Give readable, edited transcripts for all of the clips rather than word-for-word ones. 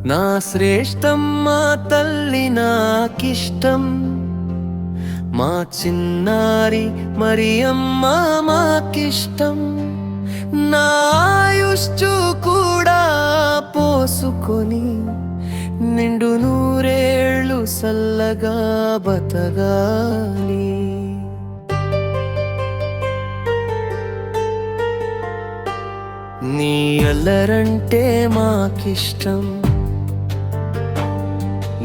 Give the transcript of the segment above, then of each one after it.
నా శ్రేష్టం మా తల్లి నాకిష్టం, మా చిన్నారి మరియమ్మ మాకిష్టం. నా ఆయుష్షు కూడా పోసుకొని నిండు నూరేళ్ళు సల్లగా బతగాలి. నీ అల్లరంటే మాకిష్టం,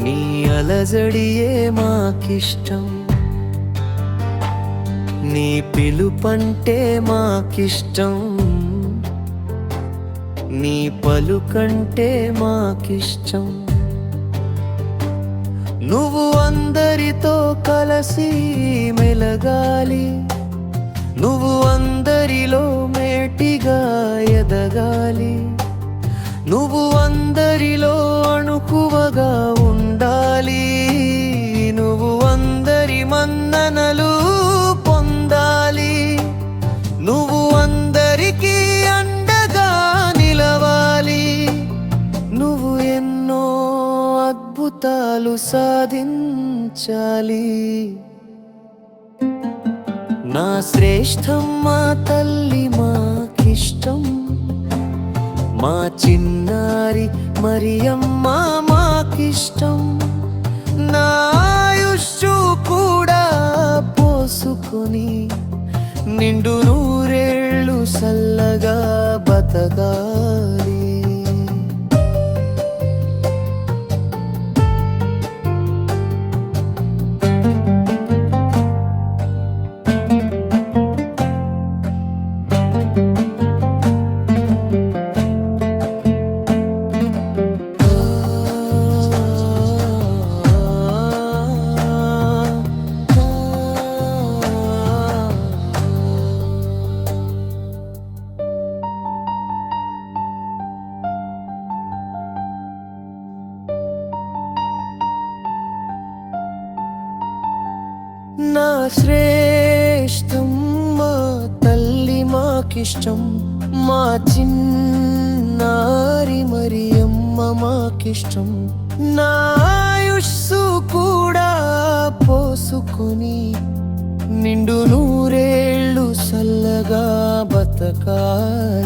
నీ అలజడియే మాకిష్టం. నీ పిలుపంటే మాకిష్టం, నీ పలుకంటే మాకిష్టం. నువ్వు అందరితో కలిసి మెలగాలి, నువ్వు అందరిలో మేటిగా ఎదగాలి. నువ్వు అందరిలో అణుకువగా ఉండాలి, నువ్వు అందరి మన్ననలు పొందాలి. నువ్వు అందరికీ అండగా నిలవాలి, నువ్వు ఎన్నో అద్భుతాలు సాధించాలి. నా శ్రేష్టం మా తల్లి మాకిష్టం, మా చిన్నారి మరియమ్మ మాకిష్టం. నా ఆయుష్షు కూడా పోసుకొని నిండు నూరేళ్ళు సల్లగా బతగాలి. నా శ్రేష్టం మా తల్లి మాకిష్టం, మా చిన్నారి మరియమ్మ మాకిష్టం. నా ఆయుష్షు కూడా పోసుకొని నిండు నూరేళ్ళు సల్లగా బతకాలి.